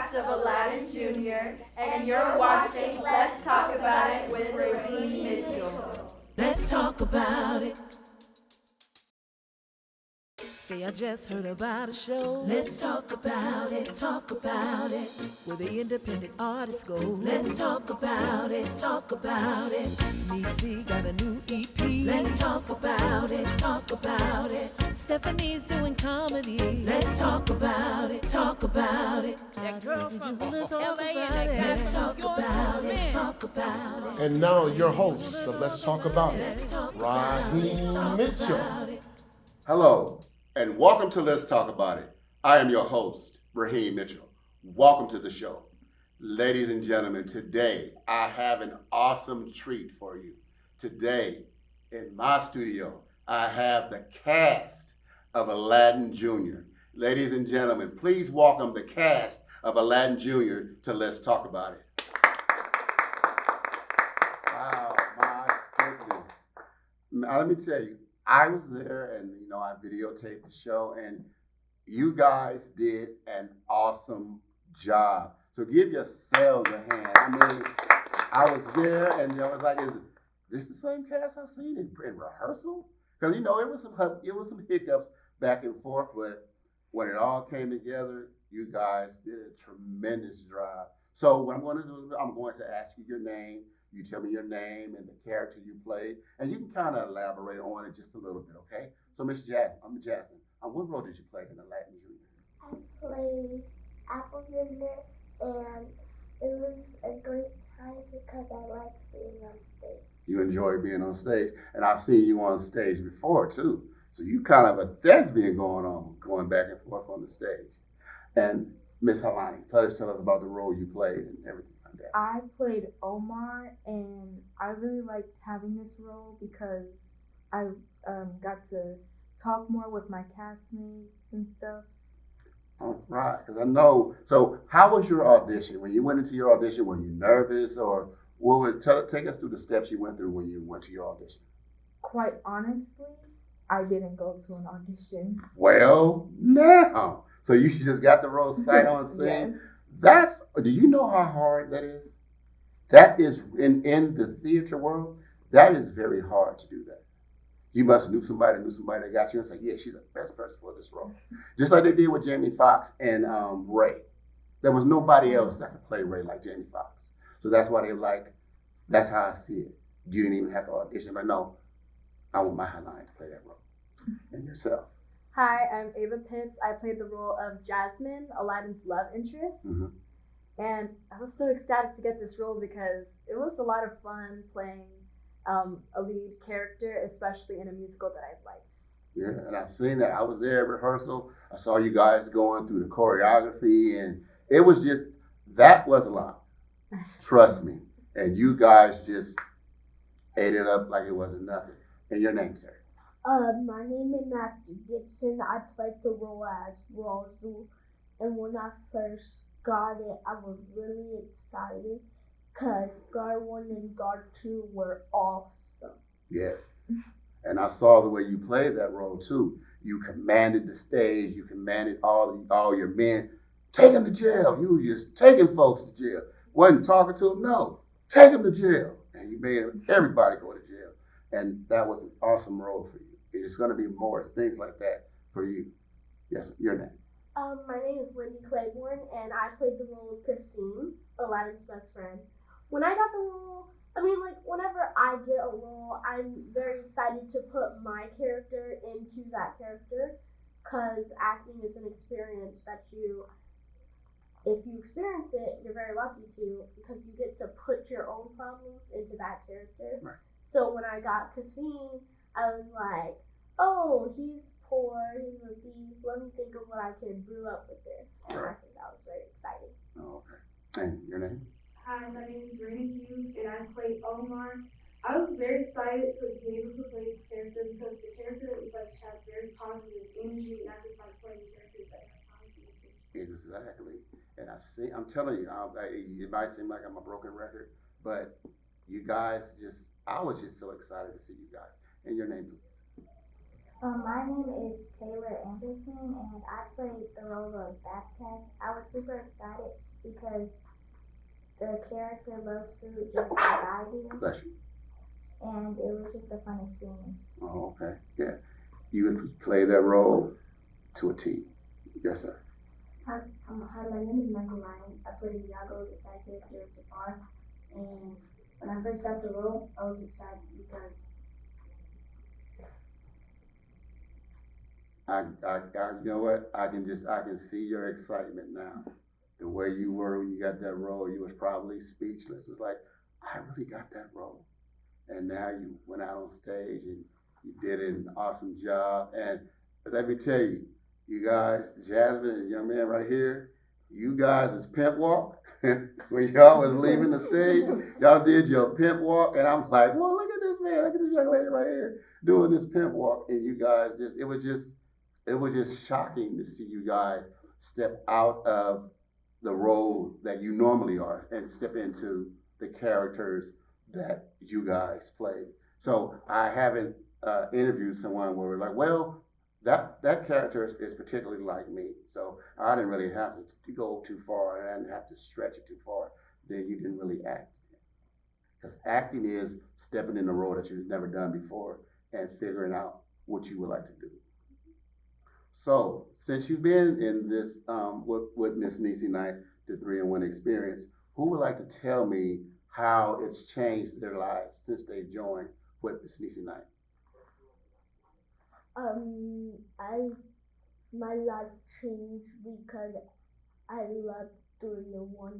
Cast of Aladdin Jr., and you're watching Let's Talk About It with Raheem Mitchell. Let's talk about it. Say I just heard about a show. Let's talk about it, talk about it. Where the independent artists go. Let's talk about it, talk about it. Niecy got a new EP. Let's talk about it, talk about it. Stephanie's doing comedy. Let's talk about it, talk about it. That girl from LA let's talk about it, talk about it. And now your host of Let's Talk About It, Raheem Mitchell. Hello, and welcome to Let's Talk About It. I am your host, Raheem Mitchell. Welcome to the show. Ladies and gentlemen, today I have an awesome treat for you. Today, in my studio, I have the cast of Aladdin Jr. Ladies and gentlemen, please welcome the cast of Aladdin Jr. to Let's Talk About It. Wow, my goodness. Now, let me tell you, I was there and, I videotaped the show and you guys did an awesome job. So give yourselves a hand. I mean, I was there and I was like, is this the same cast I've seen in rehearsal? Because, it was some hiccups back and forth, but when it all came together, you guys did a tremendous job. So what I'm going to do, I'm going to ask you your name. You tell me your name and the character you played, and you can kind of elaborate on it just a little bit, okay? So, Miss Jasmine, what role did you play in Aladdin Jr.? I played Apple Vinder, and it was a great time because I liked being on stage. You enjoy being on stage, and I've seen you on stage before, too. So you kind of a thespian going back and forth on the stage. And Miss Halani, please tell us about the role you played and everything. I played Omar, and I really liked having this role because I got to talk more with my castmates and stuff. All right, because I know. So, how was your audition? When you went into your audition, were you nervous, or take us through the steps you went through when you went to your audition? Quite honestly, I didn't go to an audition. Well, now, so you just got the role sight on scene. Yes. Do you know how hard that is? That is, in the theater world, that is very hard to do that. You must knew somebody that got you and say, yeah, she's the best person for this role. Just like they did with Jamie Foxx and Ray. There was nobody else that could play Ray like Jamie Foxx. So that's why they were like, that's how I see it. You didn't even have to audition, but no, I want my Hotline to play that role. And yourself. Hi, I'm Ava Pitts. I played the role of Jasmine, Aladdin's love interest. Mm-hmm. And I was so ecstatic to get this role because it was a lot of fun playing a lead character, especially in a musical that I liked. Yeah, and I've seen that. I was there at rehearsal. I saw you guys going through the choreography, and it was that was a lot. Trust me. And you guys just ate it up like it wasn't nothing. And your name, sir? My name is Matthew Gibson. I played the role as Razu, and when I first got it, I was really excited because Guard 1 and Guard 2 were awesome. Yes. And I saw the way you played that role too. You commanded the stage. You commanded all your men. Take them to jail. You were just taking folks to jail. Wasn't talking to them. No, take them to jail. And you made everybody go to jail. And that was an awesome role for you. It's going to be more things like that for you. Yes, your name. My name is Lindy Claiborne, and I played the role of Kasim, Aladdin's best friend. When I got the role, whenever I get a role, I'm very excited to put my character into that character, because acting is an experience that if you experience it, you're very lucky to, because you get to put your own problems into that character. Right. So when I got Kasim, I was like, oh, he's poor, he's a thief, let me think of what I can brew up with this. And I think that was very exciting. Oh, okay. And your name? Hi, my name is Rainy Hughes, and I played Omar. I was very excited to be able to play this character because the character has very positive energy, and I just like playing characters that have positive energy. Exactly. And I'm telling you, it might seem like I'm a broken record, but you guys I was just so excited to see you guys. And your name, please? My name is Taylor Anderson, and I played the role of Backpack. I was super excited because the character loves food just like I do, Bless you. and it was just a fun experience. Oh, okay. Yeah. You would play that role to a T. Yes, sir. Hi, my name is Michael Ryan. I play Iago, the side character of Jafar, and when I first got the role, I was excited because you know what? I can see your excitement now. The way you were when you got that role, you was probably speechless. It's like, I really got that role. And now you went out on stage and you did an awesome job. And let me tell you, you guys, Jasmine and the young man right here, you guys is pimp walk. When y'all was leaving the stage, y'all did your pimp walk, and I'm like, well, look at this man, look at this young lady right here doing this pimp walk. And you guys it was just shocking to see you guys step out of the role that you normally are and step into the characters that you guys play. So I haven't interviewed someone where we're like, well, that character is particularly like me. So I didn't really have to go too far, and I didn't have to stretch it too far. Then you didn't really act. Because acting is stepping in a role that you've never done before and figuring out what you would like to do. So since you've been in this with Miss Niecy Knight, the 3-in-1 experience, who would like to tell me how it's changed their lives since they joined with Miss Niecy Knight? My life changed because I love 3-in-1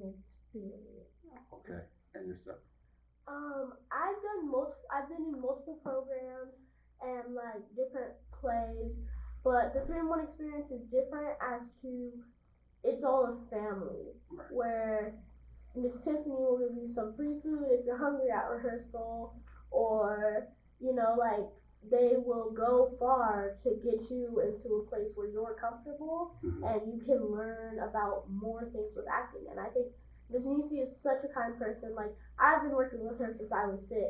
experience. Okay, and yourself? I've been in multiple programs and like different plays, but the 3-in-1 experience is different as to it's all a family, Right. where Miss Tiffany will give you some free food if you're hungry at rehearsal, or like they will go far to get you into a place where you're comfortable and you can learn about more things with acting. And I think Miss Niecy is such a kind person. Like, I've been working with her since I was 6,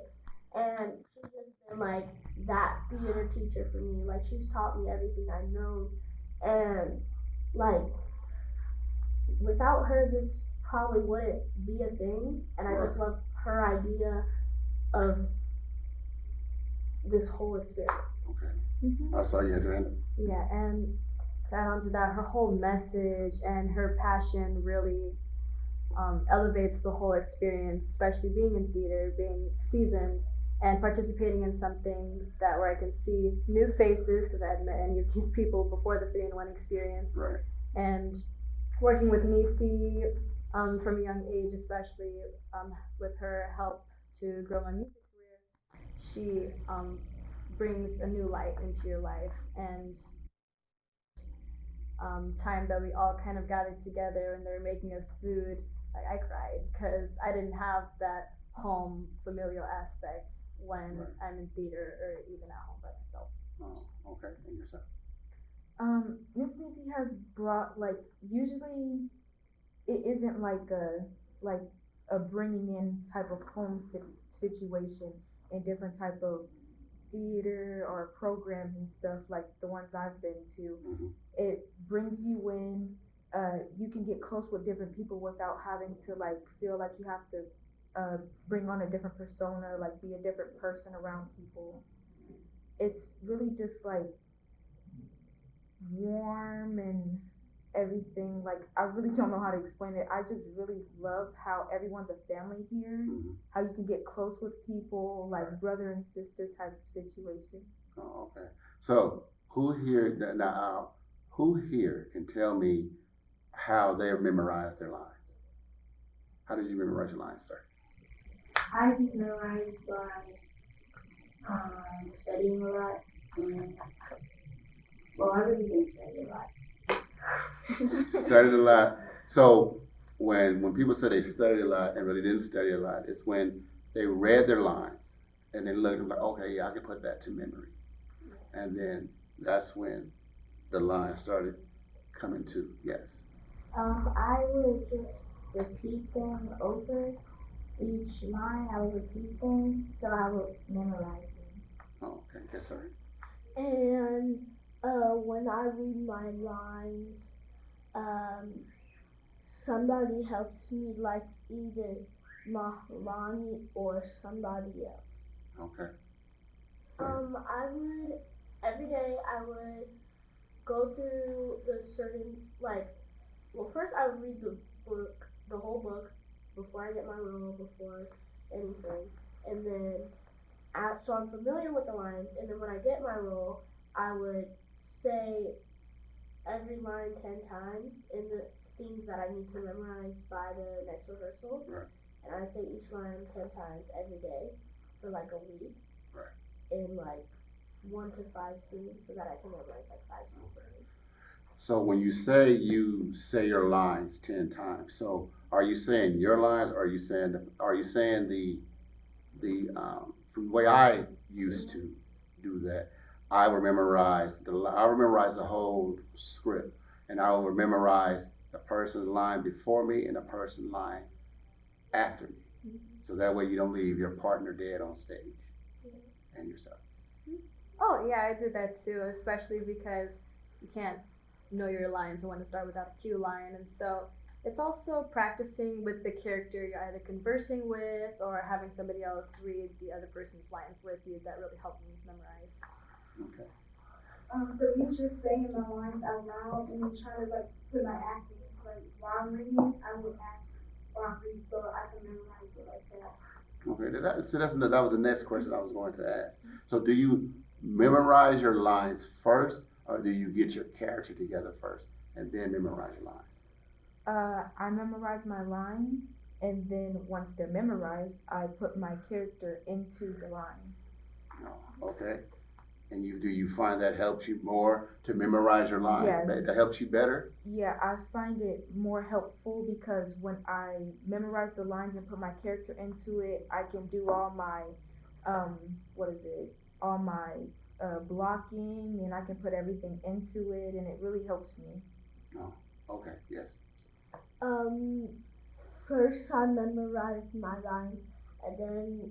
and she's just been like that theater teacher for me. Like, she's taught me everything I know, and like without her, this probably wouldn't be a thing. And I just love her idea of this whole experience. Okay. I saw you had your hand up. Yeah, and to add on to that, her whole message and her passion really elevates the whole experience, especially being in theater, being seasoned, and participating in something where I can see new faces, because I hadn't met any of these people before the 3-in-1 experience. Right. And working with Niecy from a young age, especially with her help to grow my music career, she brings a new light into your life. And time that we all kind of gathered together and they were making us food, I cried because I didn't have that home familial aspect when I'm in theater or even at home by myself. Oh, okay. And yourself? Miss Niecy has brought, usually it isn't like a bringing in type of home situation in different type of theater or programs and stuff like the ones I've been to. It brings you in, you can get close with different people without having to feel like you have to bring on a different persona, be a different person around people. It's really just warm and everything. I really don't know how to explain it. I just really love how everyone's a family here, how you can get close with people, brother and sister type of situation. Oh, okay. So who here can tell me how they memorize their lines? How did you memorize your lines, sir? I just memorized by studying a lot, and I really didn't study a lot. Studied a lot. So when people say they studied a lot and really didn't study a lot, it's when they read their lines and then looked like, okay, yeah, I can put that to memory. And then that's when the lines started coming to, yes. I would just repeat them over each line. I would repeat them, so I would memorize them. Oh, okay. Yes, sir. And when I read my lines, somebody helps me, like either Mahlani or somebody else. Okay. I would every day I would go through the certain first I would read the whole book before I get my role, before anything, and then so I'm familiar with the lines, and then when I get my role, I would say every line 10 times in the scenes that I need to memorize by the next rehearsal. Right. And I say each line 10 times every day for like a week. Right. In like 1 to 5 scenes so that I can memorize like 5 scenes per week. So when you say your lines 10 times, so are you saying your lines, or are you saying the from the way I used to do that, I would memorize the whole script, and I would memorize the person's line before me and the person's line after me. Mm-hmm. So that way you don't leave your partner dead on stage. Mm-hmm. And yourself. Oh yeah, I did that too, especially because you can't know your lines and when to start without a cue line, and so it's also practicing with the character you're either conversing with or having somebody else read the other person's lines with you. That really helped me memorize. Okay. For me, just saying my lines out loud and then trying to like put my acting, like while I'm reading, I would act while I'm reading so I can memorize it like that. Okay, that was the next question I was going to ask. So do you memorize your lines first, or do you get your character together first and then memorize your lines? I memorize my lines, and then once they're memorized, I put my character into the lines. Oh, okay. And do you find that helps you more to memorize your lines? Yes. That helps you better? Yeah, I find it more helpful because when I memorize the lines and put my character into it, I can do all my, all my blocking, and I can put everything into it, and it really helps me. Oh, okay, yes. First I memorized my lines and then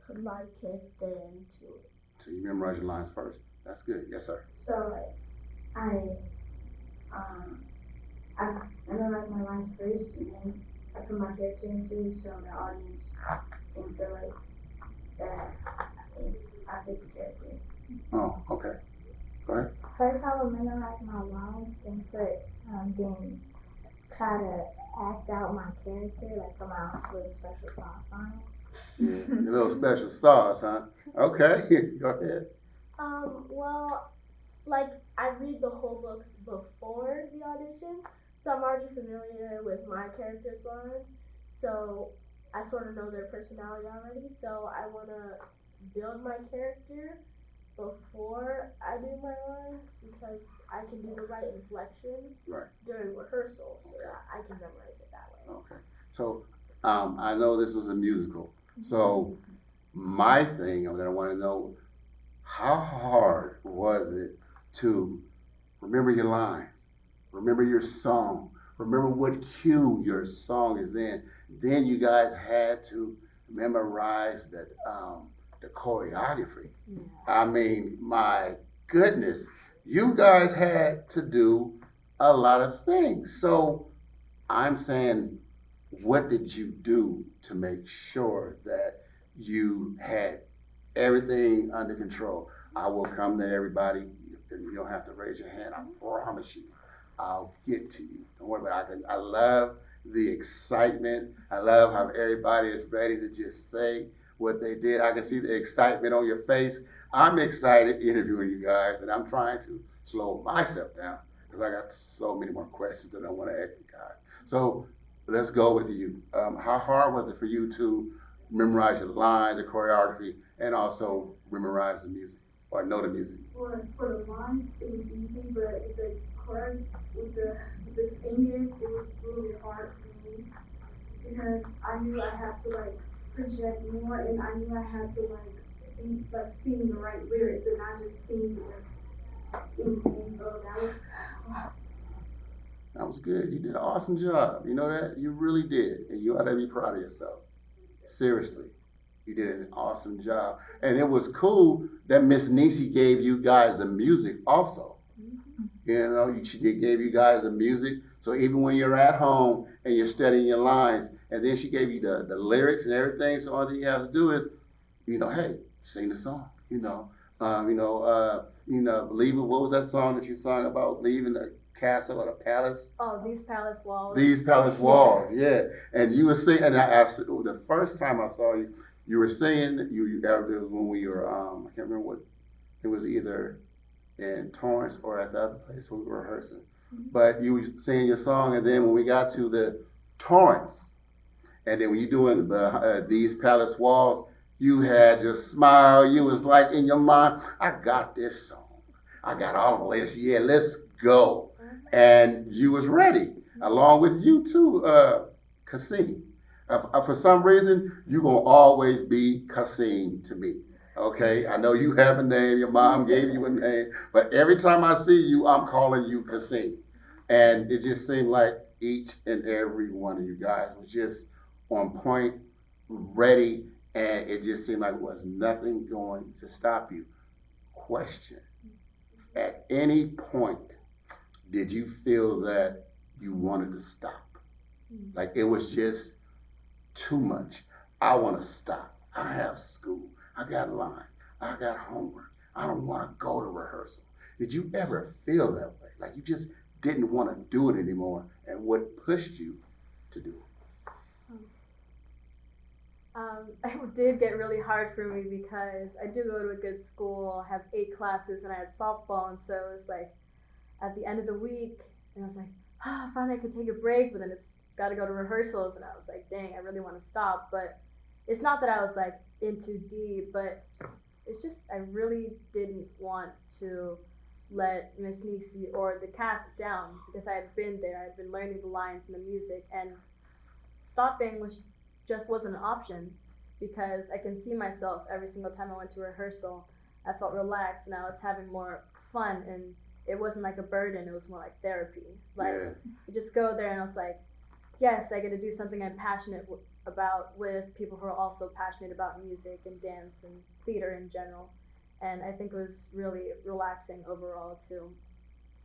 put my character into it. So you memorize your lines first. That's good. Yes, sir. So I memorize my lines first, and then I put my character into it so the audience can feel like that I fit the character. Oh, okay. Go ahead. First I will memorize my lines and then try to act out my character, like put my little special sauce on it. Yeah, your little special sauce, huh? Okay, go ahead. Like I read the whole book before the audition, so I'm already familiar with my character's lines, so I sort of know their personality already, so I want to build my character before I do my lines because I can do the right inflections during rehearsal, so that I can memorize it that way. Okay, so I know this was a musical, so my thing that I want to know, how hard was it to remember your lines, remember your song, remember what cue your song is in? Then you guys had to memorize the choreography. Yeah. I mean, my goodness, you guys had to do a lot of things. So I'm saying, what did you do to make sure that you had everything under control? I will come to everybody. You don't have to raise your hand. I promise you, I'll get to you. Don't worry about it. I love the excitement. I love how everybody is ready to just say what they did. I can see the excitement on your face. I'm excited interviewing you guys, and I'm trying to slow myself down because I got so many more questions that I want to ask you guys. So let's go with you. How hard was it for you to memorize your lines, the choreography, and also memorize the music or know the music? For the lines, it was easy, but the chorus with the singing, it was really hard for me because I knew I had to like project more, and I knew I had to sing the right lyrics and not just sing anything. So that was good. You did an awesome job. You know that? You really did. And you ought to be proud of yourself. Seriously. You did an awesome job. And it was cool that Miss Nisi gave you guys the music also. Mm-hmm. You know, she gave you guys the music. So even when you're at home and you're studying your lines, and then she gave you the lyrics and everything. So all you have to do is, hey, sing the song. Leaving. What was that song that you sung about leaving the castle or the palace? Oh, These Palace Walls. These Palace Walls. Yeah. And you were singing. And the first time I saw you, you were singing. It was when we were. I can't remember what. It was either in Torrance or at the other place where we were rehearsing. But you were singing your song, and then when we got to the Torrance, and then when you doing the These Palace Walls, you had your smile. You was like in your mind, I got this song. I got all of this. Yeah, let's go. And you was ready, along with you too, Kasim. For some reason, you gonna always be Kasim to me. Okay, I know you have a name. Your mom gave you a name, but every time I see you, I'm calling you Kasim. And it just seemed like each and every one of you guys was just on point, ready, and it just seemed like there was nothing going to stop you. Question: at any point, did you feel that you wanted to stop? Like it was just too much. I want to stop. I have school. I got line. I got homework. I don't want to go to rehearsal. Did you ever feel that way? Like you just didn't want to do it anymore, and what pushed you to do it? It did get really hard for me because I do go to a good school, have 8 classes, and I had softball, and so it was like at the end of the week, and I was like, finally I could take a break, but then it's got to go to rehearsals, and I was like, dang, I really want to stop, but it's not that I was like in too deep, but it's just I really didn't want to let Miss Nisi or the cast down because I had been there, I had been learning the lines and the music, and stopping just wasn't an option because I can see myself every single time I went to rehearsal. I felt relaxed and I was having more fun, and it wasn't like a burden, it was more like therapy. Like you just go there and I was like, yes, I get to do something I'm passionate about with people who are also passionate about music and dance and theater in general. And I think it was really relaxing overall to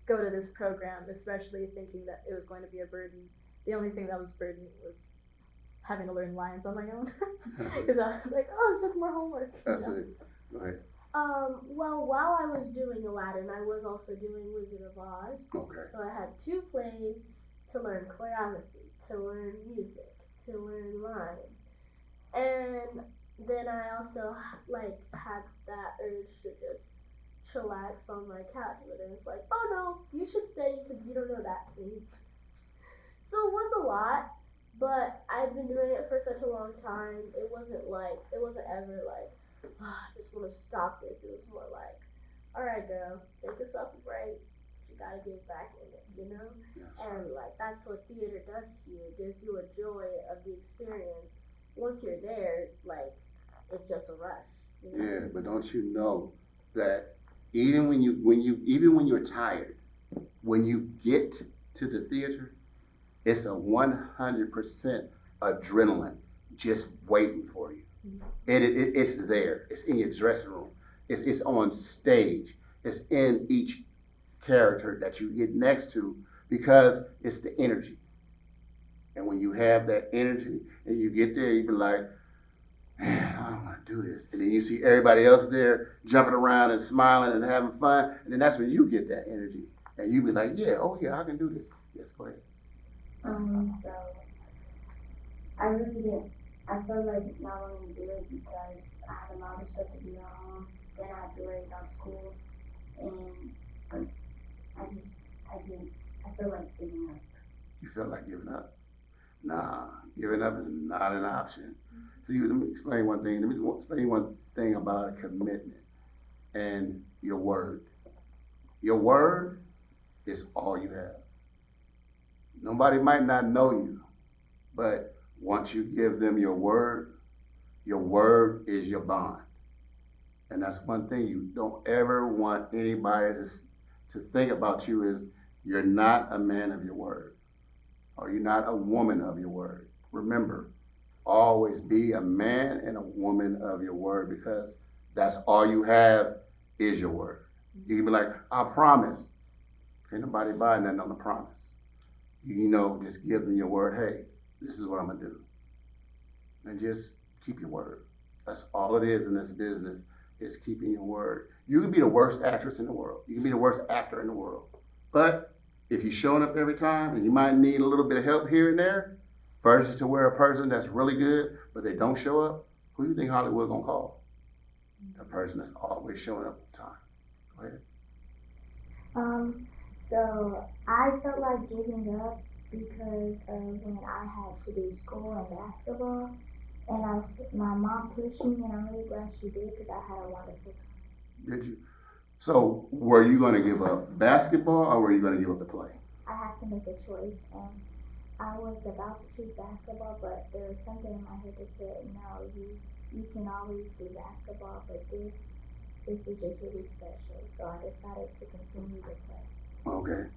go to this program, especially thinking that it was going to be a burden. The only thing that was burden was having to learn lines on my own. Because I was like, oh, it's just more homework. That's it. Go ahead. Well, while I was doing Aladdin, I was also doing Wizard of Oz. Okay. So I had 2 plays to learn choreography, to learn music, to learn lines. And then I also had that urge to just chillax on my couch, but it was like, oh no, you should study because you don't know that thing. So it was a lot, but I've been doing it for such a long time. It wasn't ever like, I just want to stop this. It was more like, all right, girl, take yourself a break. You gotta get back in it, you know? Yes. And like that's what theater does to you. It gives you a joy of the experience. Once you're there, like it's just a rush. You know? Yeah, but don't you know that even when you're tired, when you get to the theater, it's a 100% adrenaline just waiting for you. It's there. It's in your dressing room. It's on stage. It's in each character that you get next to because it's the energy. And when you have that energy and you get there, you be like, man, I don't want to do this. And then you see everybody else there jumping around and smiling and having fun. And then that's when you get that energy. And you be like, yeah, oh yeah, I can do this. Yes, go ahead. So I really didn't. I felt like not wanting to do it because I had a lot of stuff to do at home. Then I had to worry about school, and I feel like giving up. You felt like giving up? Nah, giving up is not an option. See, let me explain one thing. Let me explain one thing about a commitment and your word. Your word is all you have. Nobody might not know you, but once you give them your word is your bond. And that's one thing you don't ever want anybody to think about you is you're not a man of your word, or you're not a woman of your word. Remember, always be a man and a woman of your word because that's all you have is your word. You can be like, I promise. Can't nobody buy nothing on the promise. You know, just give them your word. Hey, this is what I'm gonna do, and just keep your word. That's all it is in this business, is keeping your word. You can be the worst actress in the world. You can be the worst actor in the world. But if you're showing up every time and you might need a little bit of help here and there, versus to where a person that's really good, but they don't show up, who do you think Hollywood gonna call? The person that's always showing up on time. Go ahead. So I felt like giving up because of when I had to do school and basketball, and my mom pushed me, and I'm really glad she did because I had a wonderful time. Did you? So were you gonna give up basketball or were you gonna give up the play? I had to make a choice, and I was about to choose basketball, but there was something in my head that said, no, you can always do basketball, but this is just really special. So I decided to continue to play. Okay.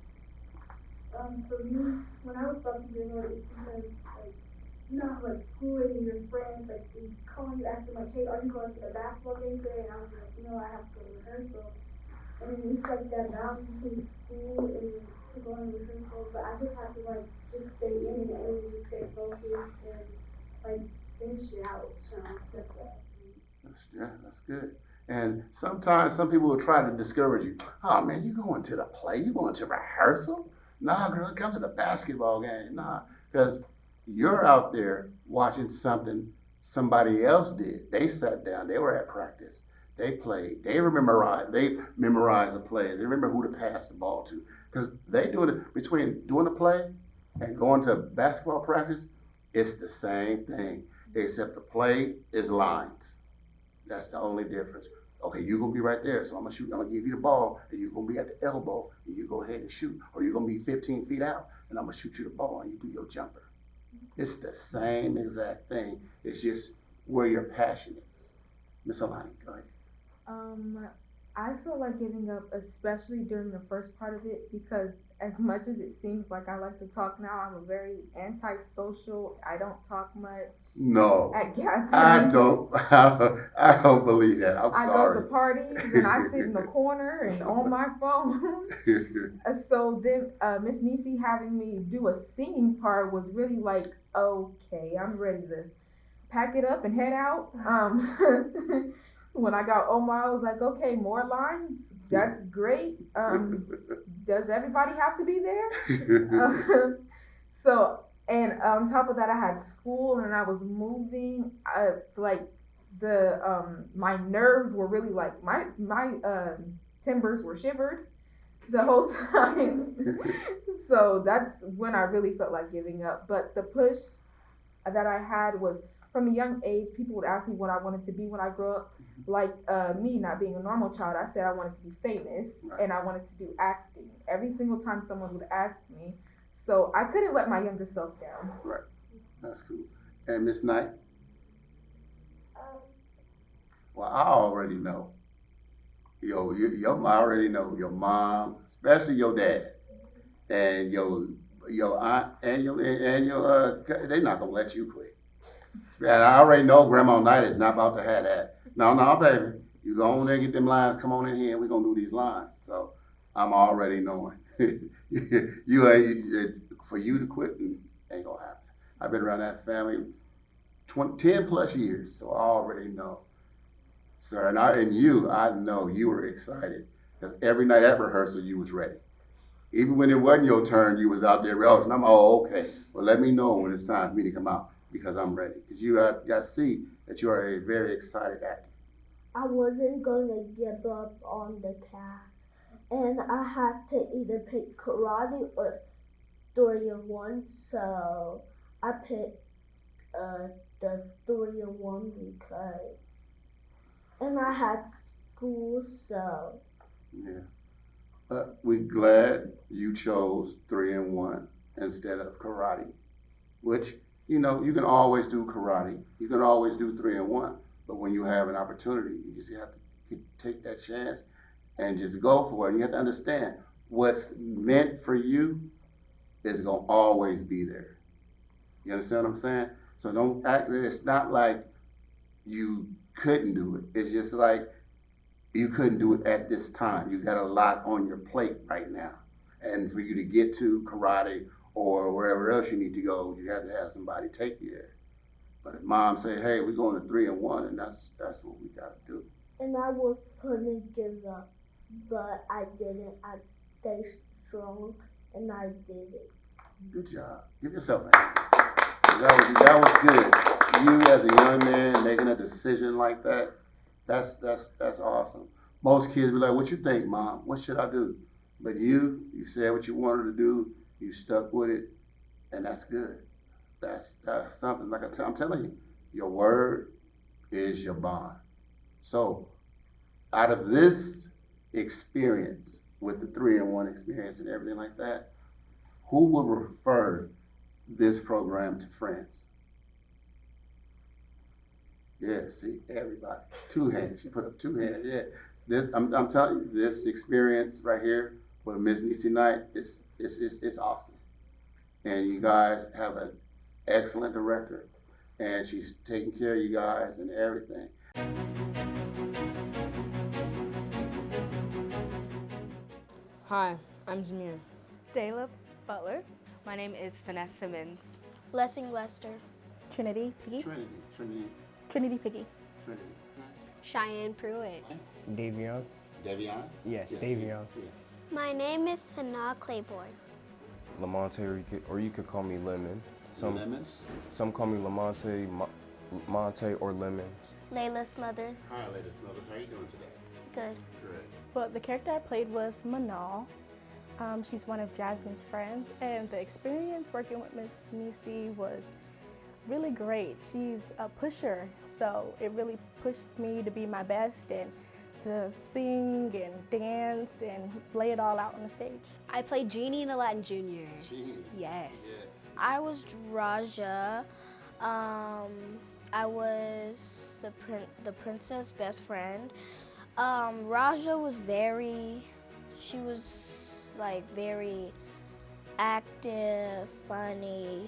For me, when I was about to give up, it's because, like, you know how, like, school and your friends, like, they call you asking, like, hey, are you going to the basketball game today? And I was like, no, I have to go to rehearsal. And it's like that balance between school and going to rehearsal, but I just have to, like, just stay in it and just stay focused and, like, finish it out. So that's that. That's good. And sometimes some people will try to discourage you. Oh man, you going to the play? You going to rehearsal? Nah, girl, come to the basketball game. Nah, because you're out there watching something somebody else did. They sat down. They were at practice. They played. They memorized the plays. They remember who to pass the ball to. Because they do it between doing the play and going to basketball practice. It's the same thing, except the play is lines. That's the only difference. Okay, you're gonna be right there, so I'm gonna give you the ball, and you're gonna be at the elbow, and you go ahead and shoot. Or you're gonna be 15 feet out, and I'm gonna shoot you the ball, and you do your jumper. It's the same exact thing. It's just where your passion is. Miss Alani, go ahead. I feel like giving up, especially during the first part of it, because as much as it seems like I like to talk now, I'm a very antisocial. I don't talk much. No, At gatherings. I don't believe that. I'm I sorry. go to parties and I sit in the corner and on my phone. So then Miss Nisi having me do a singing part was really like, okay, I'm ready to pack it up and head out. When I got Omar, I was like, okay, more lines. That's great. Does everybody have to be there? And on top of that, I had school and I was moving. Like my nerves were really like my timbers were shivered the whole time. So that's when I really felt like giving up. But the push that I had was from a young age. People would ask me what I wanted to be when I grew up. Like me not being a normal child, I said I wanted to be famous, right, and I wanted to do acting. Every single time someone would ask me, so I couldn't let my younger self down. Right, that's cool. And Miss Knight? Well, I already know. I already know your mom, especially your dad, and your aunt and your they're not gonna let you quit. And I already know Grandma Knight is not about to have that. No, baby. You go on there and get them lines. Come on in here and we're going to do these lines. So I'm already knowing. For you to quit, ain't going to happen. I've been around that family 10 plus years, so I already know. Sir, and I know you were excited. Because every night at rehearsal, you was ready. Even when it wasn't your turn, you was out there rehearsing. I'm, okay. Well, let me know when it's time for me to come out, because I'm ready. Because you got to see that you are a very excited actor. I wasn't going to give up on the cast, and I had to either pick karate or story of one, so I picked the story of one because, and I had school, so. Yeah, but we're glad you chose 3 and 1 instead of karate, which, you can always do karate. You can always do 3 and 1. But when you have an opportunity, you just have to take that chance and just go for it. And you have to understand what's meant for you is going to always be there. You understand what I'm saying? So don't act, it's not like you couldn't do it. It's just like you couldn't do it at this time. You got a lot on your plate right now. And for you to get to karate or wherever else you need to go, you have to have somebody take you there. But if mom say, hey, we're going to 3 and 1, and that's what we got to do. And I was gonna give up, but I didn't. I stayed strong, and I did it. Good job. Give yourself a hand. That was good. You as a young man making a decision like that, that's awesome. Most kids be like, what you think, Mom? What should I do? But you said what you wanted to do, you stuck with it, and that's good. That's something, like I'm telling you, your word is your bond. So out of this experience with the 3 and 1 experience and everything like that, who will refer this program to friends? Yeah, see, everybody. 2 hands. She put up 2 hands. Yeah, this, I'm telling you, this experience right here with Miss Nisi Knight is awesome. And you guys have an excellent director, and she's taking care of you guys and everything. Hi, I'm Zamir. Dayla Butler. My name is Finesse Simmons. Blessing Lester. Trinity Piggy. Trinity. Piggy. Trinity. Cheyenne Pruitt. Davion. Davion? Yes, Davion. Yeah. My name is Sanaa Claiborne. Lamonte, or you could call me Lemon. Lemons? Some call me Lamonte, Monte, or Lemon. Layla Smothers. Hi, Layla Smothers. How are you doing today? Good. Good. Well, the character I played was Manal. She's one of Jasmine's friends, and the experience working with Miss Nisi was really great. She's a pusher, so it really pushed me to be my best and to sing and dance and lay it all out on the stage. I played Jeannie in Aladdin Jr. Jeannie. Yes. Yeah. I was Raja. I was the princess best friend. Raja was very active, funny,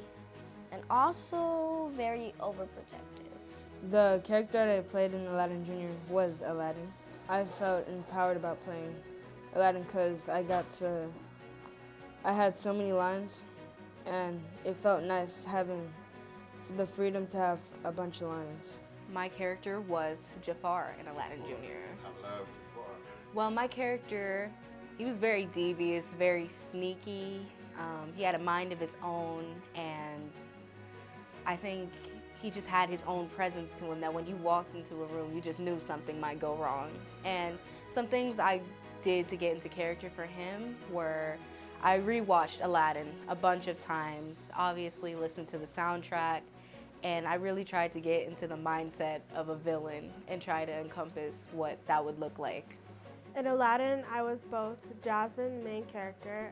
and also very overprotective. The character that I played in Aladdin Jr. was Aladdin. I felt empowered about playing Aladdin because I had so many lines, and it felt nice having the freedom to have a bunch of lines. My character was Jafar in Aladdin Jr. I love Jafar. Well, my character, he was very devious, very sneaky. He had a mind of his own, and I think he just had his own presence to him that when you walked into a room, you just knew something might go wrong. And some things I did to get into character for him were I rewatched Aladdin a bunch of times, obviously listened to the soundtrack, and I really tried to get into the mindset of a villain and try to encompass what that would look like. In Aladdin, I was both Jasmine, the main character,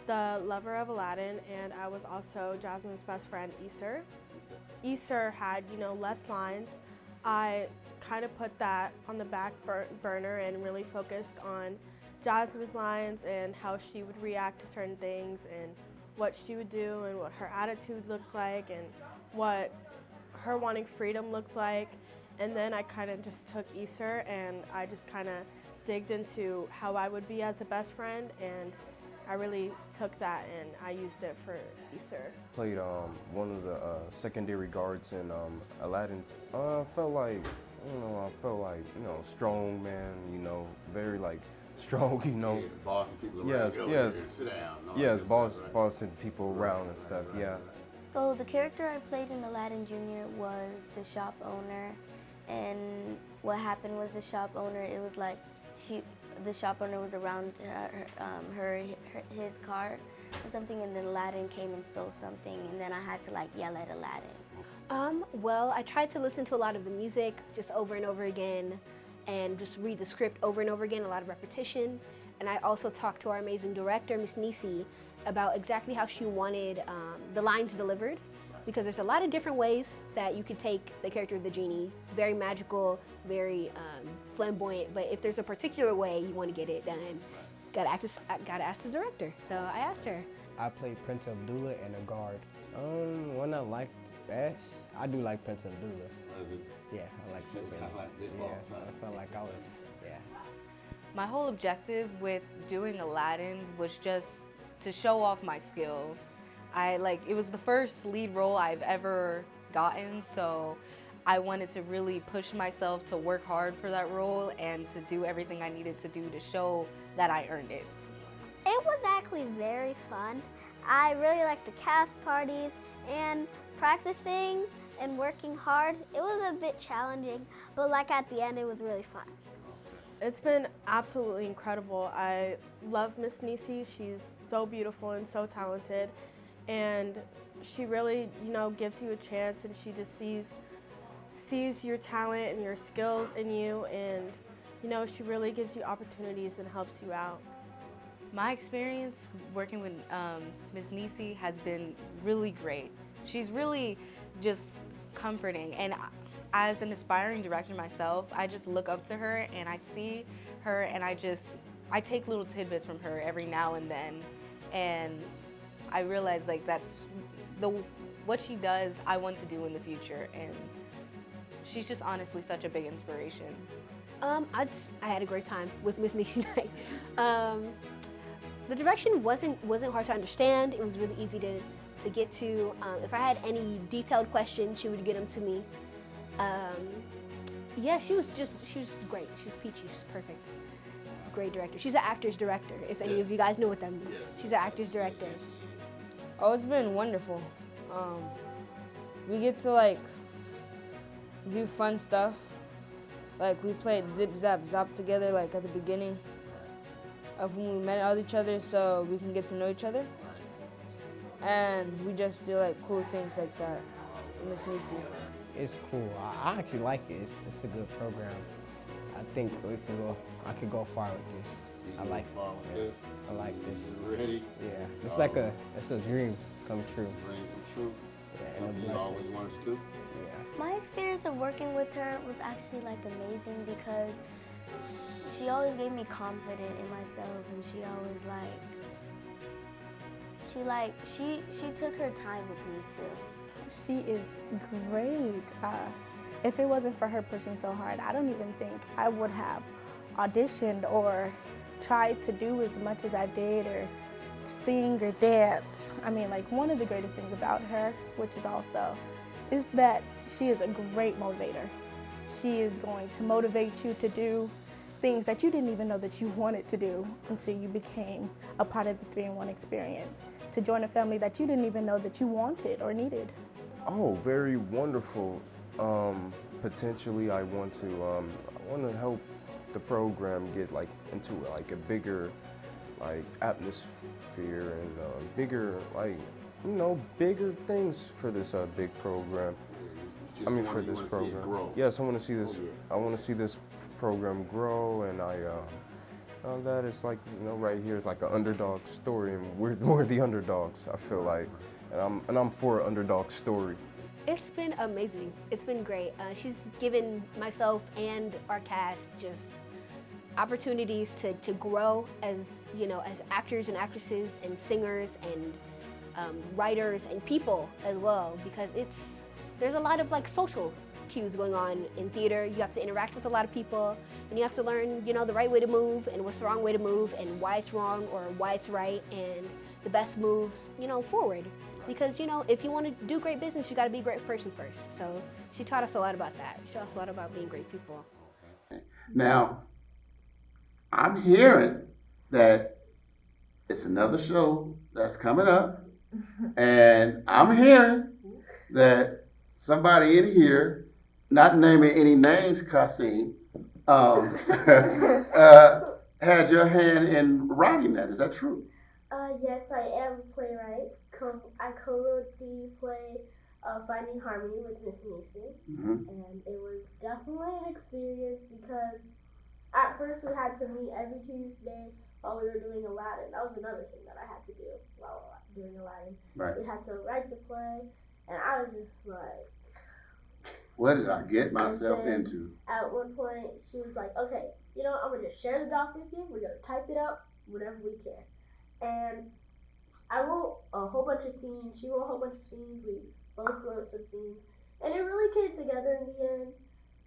the lover of Aladdin, and I was also Jasmine's best friend, Isur. Isur had, less lines. I kind of put that on the back burner and really focused on Jasmine's lines and how she would react to certain things and what she would do and what her attitude looked like and what her wanting freedom looked like. And then I kind of just took Isur and I just kind of digged into how I would be as a best friend, and I really took that and I used it for Isur. Played one of the secondary guards in Aladdin. I felt like strong man, very strong, Yeah, bossing people around. Sit down. Yes, bossing people around and stuff, yeah. So the character I played in Aladdin Jr. was the shop owner, and what happened was the shop owner, it was like the shop owner was around his car or something, and then Aladdin came and stole something, and then I had to yell at Aladdin. Well, I tried to listen to a lot of the music just over and over again and just read the script over and over again, a lot of repetition. And I also talked to our amazing director, Miss Nisi, about exactly how she wanted the lines delivered, because there's a lot of different ways that you could take the character of the genie. It's very magical, very flamboyant, but if there's a particular way you want to get it done, gotta ask the director. So I asked her. I played Prince Abdullah and a guard. One I liked best, I do like Prince Abdullah. Was it? Yeah, I like Prince Abdullah. Kind of like big balls, huh? I felt like I was, yeah. My whole objective with doing Aladdin was just to show off my skill. It was the first lead role I've ever gotten, so I wanted to really push myself to work hard for that role and to do everything I needed to do to show that I earned it. It was actually very fun. I really liked the cast parties and practicing and working hard. It was a bit challenging, but like at the end, it was really fun. It's been absolutely incredible. I love Miss Nisi. She's so beautiful and so talented, and she really, gives you a chance, and she just sees your talent and your skills in you, and she really gives you opportunities and helps you out. My experience working with Ms. Nisi has been really great. She's really just comforting, and as an aspiring director myself, I just look up to her and I see her and I take little tidbits from her every now and then, and I realize that's what she does I want to do in the future, and she's just honestly such a big inspiration. I had a great time with Miss Nisi Knight. The direction wasn't hard to understand. It was really easy to get to. If I had any detailed questions, she would get them to me. Yeah, she was great. She was peachy. She's perfect. Great director. She's an actor's director. If any of you guys know what that means, she's an actor's director. Oh, it's been wonderful. We get to do fun stuff. We played Zip Zap Zop together at the beginning of when we met each other, so we can get to know each other. And we just do cool things like that. Miss Nisi. It's cool. I actually like it. It's a good program. I think I could go far with this. I like it. I like this. You ready? Yeah. It's a dream come true. Dream come true. Yeah, Something you always wanted to do. Yeah. My experience of working with her was actually amazing because she always gave me confidence in myself, and she always she took her time with me too. She is great. If it wasn't for her pushing so hard, I don't even think I would have auditioned or tried to do as much as I did or sing or dance. I mean, one of the greatest things about her, which is that she is a great motivator. She is going to motivate you to do things that you didn't even know that you wanted to do until you became a part of the 3-in-1 experience, to join a family that you didn't even know that you wanted or needed. Oh, very wonderful. Potentially, I want to help the program get into a bigger atmosphere and bigger bigger things for this big program. For this program. Yes, I want to see this. I want to see this program grow, and that is right here is an underdog story, and we're the underdogs. I feel and I'm for an underdog story. It's been amazing. It's been great. She's given myself and our cast just opportunities to grow as as actors and actresses and singers and writers and people as well, because there's a lot of social cues going on in theater. You have to interact with a lot of people, and you have to learn the right way to move and what's the wrong way to move and why it's wrong or why it's right and the best moves forward. Because if you want to do great business, you got to be a great person first. So she taught us a lot about that. She taught us a lot about being great people. Now, I'm hearing that it's another show that's coming up, and I'm hearing that somebody in here, not naming any names, Kasim, had your hand in writing that. Is that true? Yes, I am a playwright. I co-wrote the play Finding Harmony with Miss Nisi, and it was definitely an experience because at first we had to meet every Tuesday while we were doing Aladdin. That was another thing that I had to do while doing Aladdin. Right. We had to write the play, and I was just what did I get myself into? At one point, she was like, okay, I'm going to just share the doc with you. We're going to type it up whenever we can. And I wrote a whole bunch of scenes. She wrote a whole bunch of scenes. We both wrote some scenes. And it really came together in the end.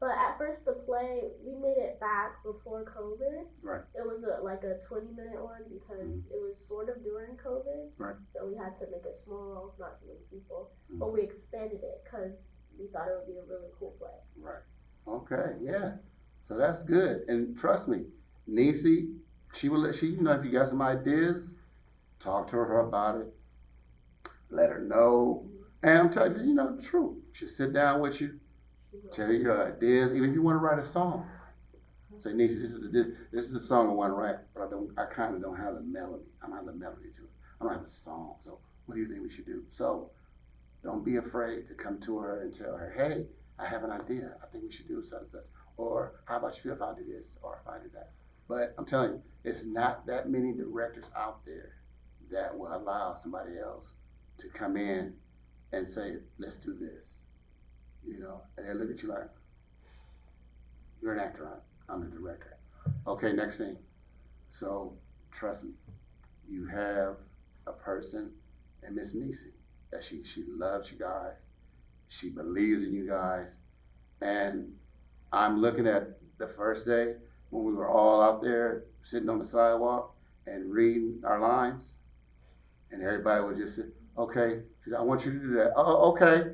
But at first the play, we made it back before COVID. Right. It was like a 20-minute one because it was sort of during COVID. Right. So we had to make it small, not too many people. Mm-hmm. But we expanded it because we thought it would be a really cool play. Right. Okay, yeah. So that's good. And trust me, Niecy, she will let you know if you got some ideas, talk to her about it, let her know. And I'm telling you, the truth. She'll sit down with you, tell you your ideas, even if you want to write a song. Say, Niecy, this is the song I want to write, but I kind of don't have the melody. I don't have the melody to it. I don't have the song. So what do you think we should do? So don't be afraid to come to her and tell her, hey, I have an idea. I think we should do such and such. Or how about you feel if I do this or if I do that? But I'm telling you, it's not that many directors out there that will allow somebody else to come in and say, let's do this. And they look at you like, you're an actor, I'm the director. Okay, next thing. So trust me, you have a person in Miss Niecy that she loves you guys. She believes in you guys. And I'm looking at the first day when we were all out there sitting on the sidewalk and reading our lines. And everybody would just say, okay, she said, I want you to do that. Oh, okay.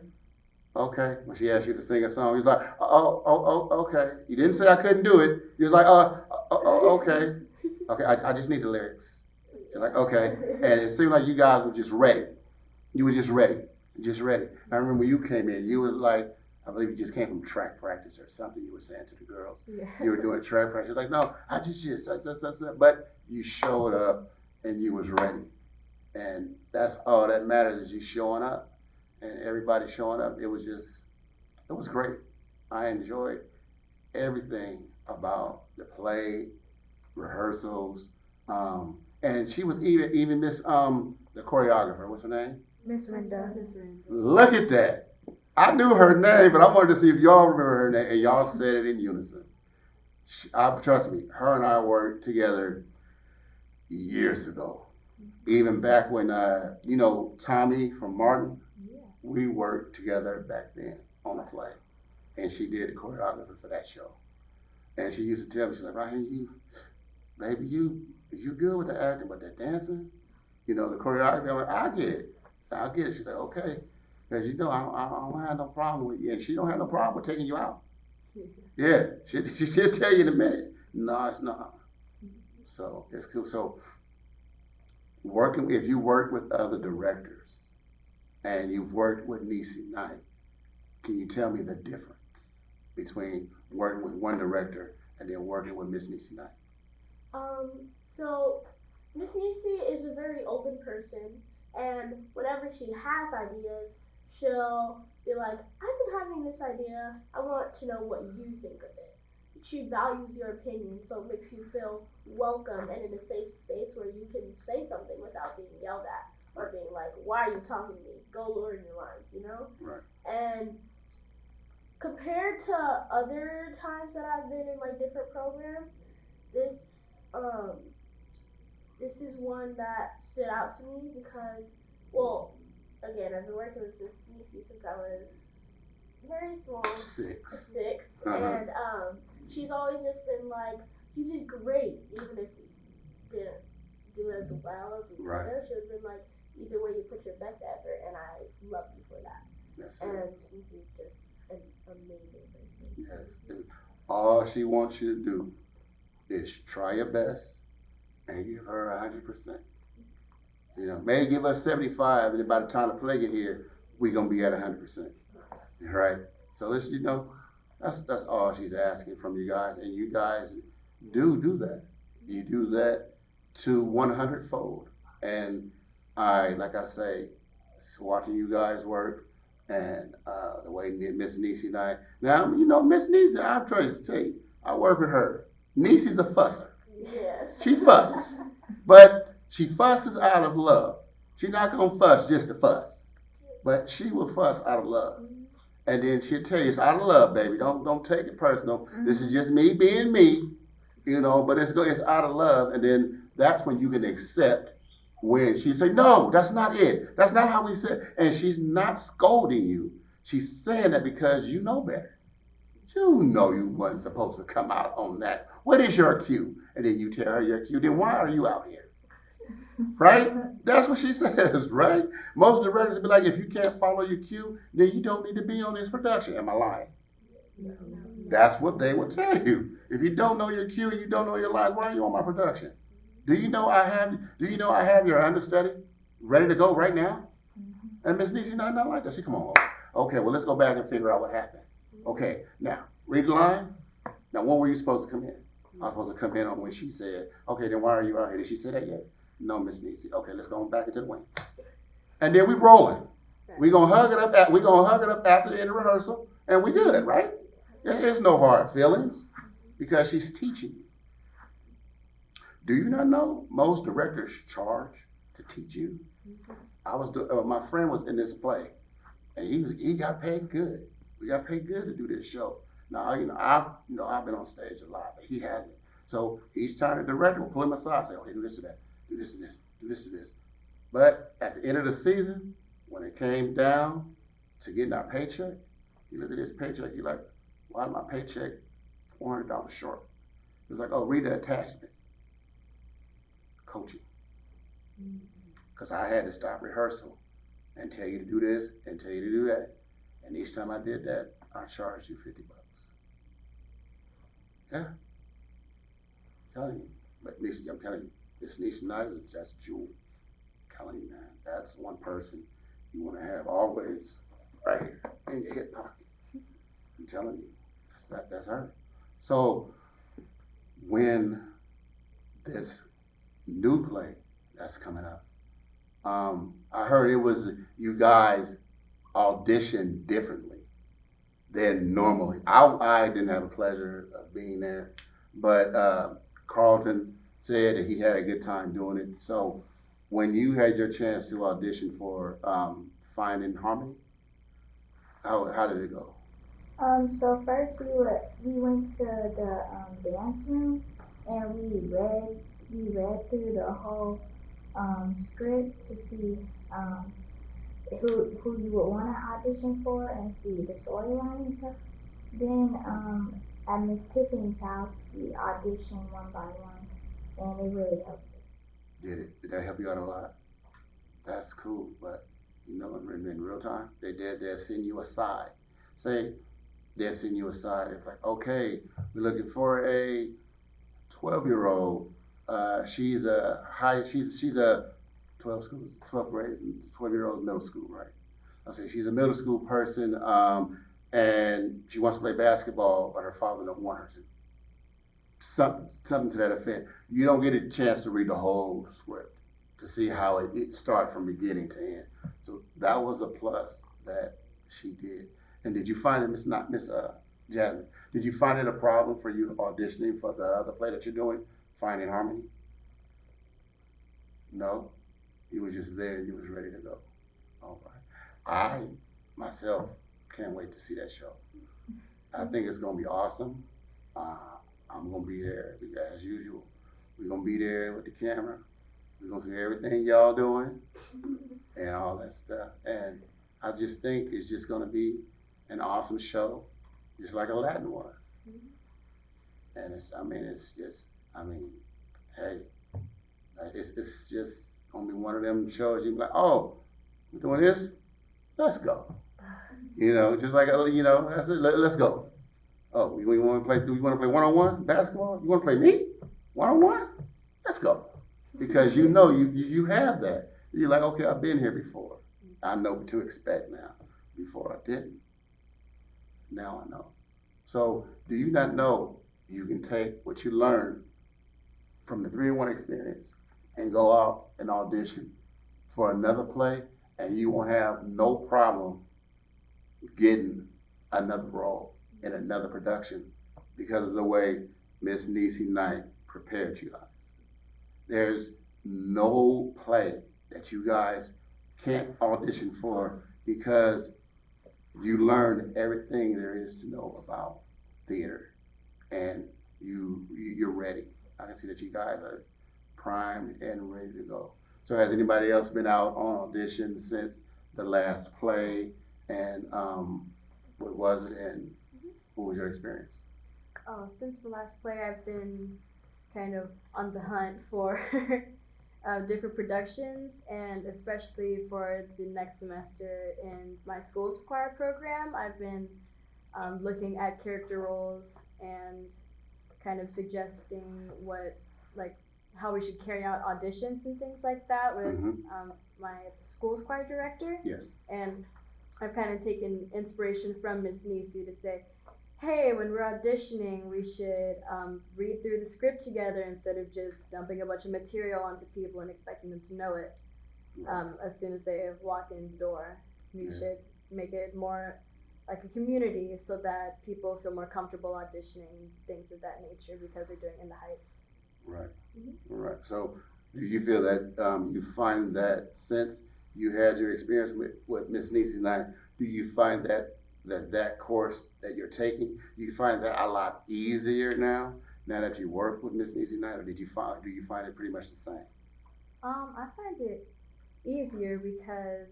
Okay. When she asked you to sing a song, he was like, okay. You didn't say I couldn't do it. You was like, okay. Okay, I just need the lyrics. You're like, okay. And it seemed like you guys were just ready. You were just ready. I remember when you came in, you was like, I believe you just came from track practice or something you were saying to the girls. Yeah. You were doing track practice. Like, no, I just, but you showed up and you was ready. And that's all that matters is you showing up and everybody showing up. It was great. I enjoyed everything about the play, rehearsals, and she was even Miss, the choreographer, what's her name? Miss Rinda. Look at that. I knew her name, but I wanted to see if y'all remember her name, and y'all said it in unison. Trust me, her and I worked together years ago. Even back when, Tommy from Martin, we worked together back then on a play. And she did the choreography for that show. And she used to tell me, she's like, Raheem, you good with the acting, but that dancing, the choreography, I'm like, I'll get it. She's like, okay. Because I don't have no problem with you. And she don't have no problem with taking you out. Yeah, she'll tell you in a minute. No, it's not. So it's cool. So if you work with other directors and you've worked with Niecy Knight, can you tell me the difference between working with one director and then working with Miss Niecy Knight? So Miss Niecy is a very open person, and whenever she has ideas, she'll be like, I've been having this idea, I want to know what you think of it. She values your opinion, so it makes you feel welcome and in a safe space where you can say something without being yelled at or being like, why are you talking to me? Go learn your lines, Right. And compared to other times that I've been in different programs, this is one that stood out to me because, again, I've been working with Miss Niecy since I was very small. Six. And she's always just been like, you did great, even if you didn't do as well as we could have. She's been like, either way, you put your best effort, and I love you for that. And Niecy's just an amazing person. Yes. And all she wants you to do is try your best and give her 100%. Maybe give us 75, and by the time the play get here, we're gonna be at 100%. Right? So that's all she's asking from you guys, and you guys do that. You do that to 100-fold. And like I say, watching you guys work and the way Miss Niecy Knight. Now, Miss Niecy, I'm trying to tell you, I work with her. Niecy's a fusser. Yes. She fusses, but she fusses out of love. She's not gonna fuss just to fuss, but she will fuss out of love. And then she'll tell you, it's out of love, baby. Don't take it personal. This is just me being me, but it's out of love. And then that's when you can accept when she say, no, that's not it. That's not how we said. And she's not scolding you. She's saying that because you know better. You know you wasn't supposed to come out on that. What is your cue? And then you tell her your cue. Then why are you out here? Right? That's what she says, right? Most directors be like, if you can't follow your cue, then you don't need to be on this production. Am I lying? That's what they would tell you. If you don't know your cue and you don't know your lines, why are you on my production? Do you know I have your understudy ready to go right now? And Miss Niecy not like that. She come on. Okay, well let's go back and figure out what happened. Okay, now read the line. Now when were you supposed to come in? I was supposed to come in on when she said, okay, then why are you out here? Did she say that yet? No, Miss Niecy. Okay, let's go back into the wing. And then we rolling. We gonna hug it up after the end of rehearsal, and we good, right? There's no hard feelings because she's teaching you. Do you not know most directors charge to teach you? My friend was in this play, and he got paid good. We got paid good to do this show. Now I've been on stage a lot, but he hasn't. So each time the director will pull him aside, say, okay, do this to that, do this to this, do this to this. But at the end of the season, when it came down to getting our paycheck, he looked at his paycheck, he like, why is my paycheck $400 short? He was like, oh, read the attachment. Coaching. Because I had to stop rehearsal and tell you to do this and tell you to do that. And each time I did that, I charged you $50. Yeah. I'm telling you. But Niecy, I'm telling you, this Niecy Knight is just jewel. I'm telling you, man, that's one person you want to have always right here in your hip pocket. I'm telling you, that's her. So when this new play that's coming up, I heard it was you guys auditioned differently than normally. I didn't have the pleasure of being there, but Carlton said that he had a good time doing it. So when you had your chance to audition for Finding Harmony, how did it go? So first we went to the dance room and we read through the whole script to see who you would want to audition for and see the storyline and stuff. Then at Miss Tiffany's house we auditioned one by one and it really helped. Did that help you out a lot? That's cool, but you know, in real time, they'll send you aside. Say, they'll send you aside. It's like, okay, we're looking for a 12-year-old. She's a 12th grade, 12-year-old middle school, right? I'll say she's a middle school person, and she wants to play basketball, but her father don't want her to. Something to that effect. You don't get a chance to read the whole script to see how it starts from beginning to end. So that was a plus that she did. And did you find it, Miss Jasmine, did you find it a problem for you auditioning for the other play that you're doing, Finding Harmony? No? You was just there and you was ready to go. All right. I, myself, can't wait to see that show. I think it's going to be awesome. I'm going to be there as usual. We're going to be there with the camera. We're going to see everything y'all doing and all that stuff. And I just think it's just going to be an awesome show, just like Aladdin was. And hey, it's just going to be one of them shows you're like, oh, we're doing this? Let's go. You know, just like, you know, that's it, let's go. Oh, we want to play? Do you want to play one-on-one basketball? You want to play me one-on-one? Let's go, because you know you have that. You're like, okay, I've been here before. I know what to expect now. Before I didn't. Now I know. So, do you not know you can take what you learned from the 3-in-1 experience and go out and audition for another play, and you won't have no problem getting another role in another production because of the way Miss Niecy Knight prepared you guys. There's no play that you guys can't audition for because you learned everything there is to know about theater, and you're ready. I can see that you guys are primed and ready to go. So has anybody else been out on auditions since the last play? And what was it? And What was your experience? Since the last play, I've been kind of on the hunt for different productions, and especially for the next semester in my school's choir program, I've been looking at character roles and kind of suggesting like, how we should carry out auditions and things like that with my school's choir director. Yes. And I've kind of taken inspiration from Miss Nisi to say, hey, when we're auditioning, we should read through the script together instead of just dumping a bunch of material onto people and expecting them to know it as soon as they walk in the door. We should make it more like a community so that people feel more comfortable auditioning, things of that nature, because they're doing In the Heights. Right. Right. So do you feel that you find that since you had your experience with Miss Nisi Knight, do you find that course that you're taking, do you find that a lot easier now that you work with Miss Nisi Knight, or do you find it pretty much the same? I find it easier because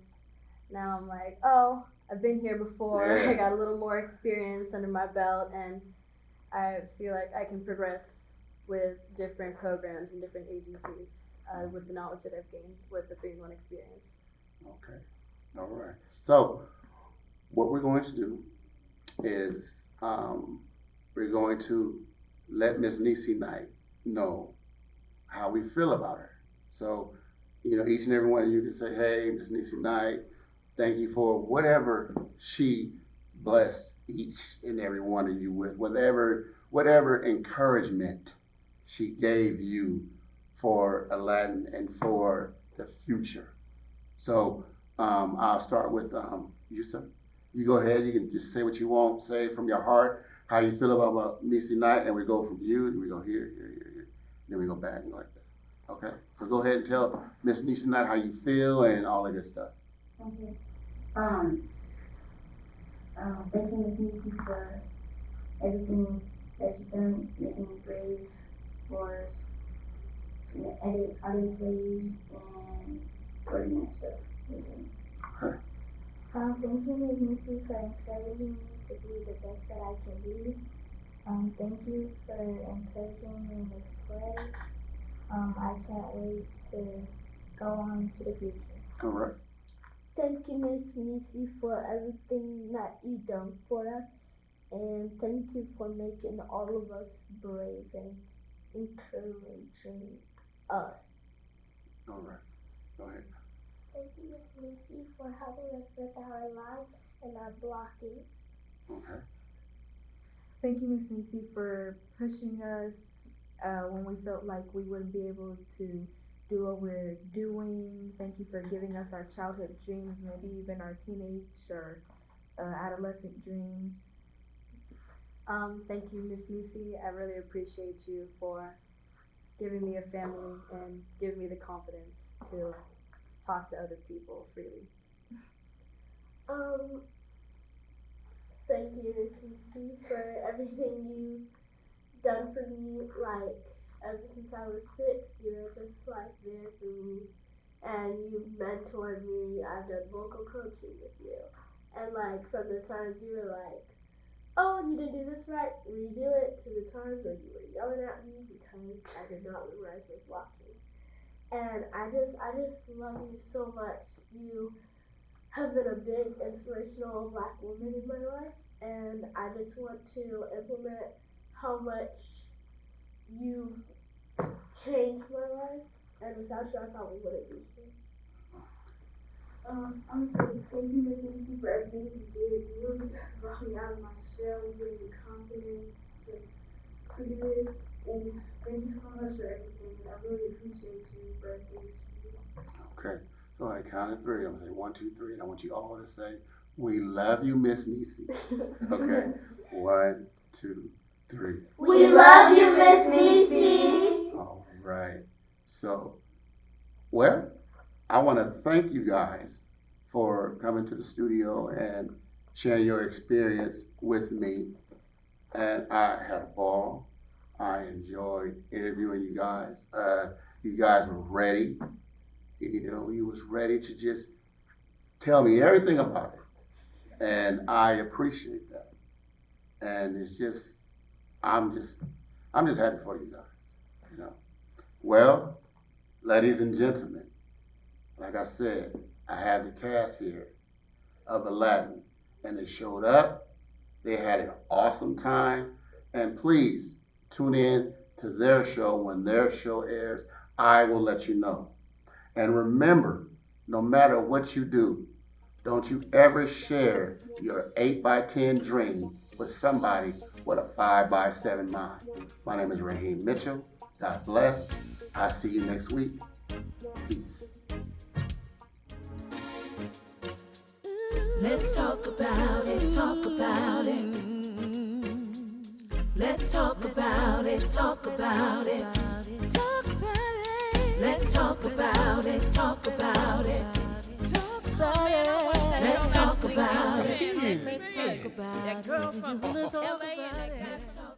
now I'm like, oh, I've been here before. Yeah. I got a little more experience under my belt, and I feel like I can progress with different programs and different agencies with the knowledge that I've gained with the 3-in-1 experience. Okay. All right. So what we're going to do is we're going to let Miss Nisi Knight know how we feel about her. So, each and every one of you can say, hey, Miss Nisi Knight, thank you for whatever she blessed each and every one of you with, whatever encouragement she gave you for Aladdin and for the future. So I'll start with you, sir. You go ahead, you can just say what you want, say from your heart, how you feel about Nisi Knight, and we go from you, and we go here, then we go back and like that. Okay? So go ahead and tell Miss Nisi Knight how you feel and all of this stuff. Okay. Thank you, Miss Nisi, for everything that you've done, making me brave for edit other plays and for the next stuff. Okay. Thank you, Ms. Nisi, for encouraging me to be the best that I can be. Thank you for encouraging me in this play. I can't wait to go on to the future. All right. Thank you, Miss Nisi, for everything that you done for us, and thank you for making all of us brave and encouraging us. All right. Go ahead. Thank you, Miss Nisi, for helping us with our lives and our blocking. Okay. Thank you, Miss Nisi, for pushing us when we felt like we wouldn't be able to do what we're doing. Thank you for giving us our childhood dreams, maybe even our teenage or adolescent dreams. Thank you, Miss Nisi. I really appreciate you for giving me a family and giving me the confidence to talk to other people freely. Thank you, Miss Nisi, for everything you've done for me. Like, ever since I was 6, you're just like there for me, and you've mentored me. I've done vocal coaching with you, and like from the times you were like, oh, you didn't do this right, redo it, to the times when you were yelling at me because I did not memorize my blocking. And I just love you so much. You have been a big inspirational Black woman in my life, and I just want to implement how much you've changed my life, and without you I probably wouldn't be here. Honestly, thank you, Miss Nisi, for everything you did. You really brought me out of my shell and gave me confidence to do this. And thank you so much for everything. I really appreciate you for everything you do. Okay. So on the count of 3, I'm going to say 1, 2, 3, and I want you all to say, we love you, Miss Nisi. Okay. 1, 2, 3. We love you, Miss Nisi. All right. So, well, I want to thank you guys for coming to the studio and sharing your experience with me. And I had a ball. I enjoyed interviewing you guys. You guys were ready. You was ready to just tell me everything about it. And I appreciate that. And it's just, I'm just happy for you guys, you know. Well, ladies and gentlemen, like I said, I have the cast here of Aladdin, and they showed up. They had an awesome time, and please tune in to their show. When their show airs, I will let you know. And remember, no matter what you do, don't you ever share your 8x10 dream with somebody with a 5x7 mind. My name is Raheem Mitchell. God bless. I'll see you next week. Peace. Let's talk about it, talk about it. Let's talk about it, talk about it. Talk about it. Let's talk about it, talk about it. Talk about it. Let's talk about it. Let's talk about it. That girl from LA and that guy.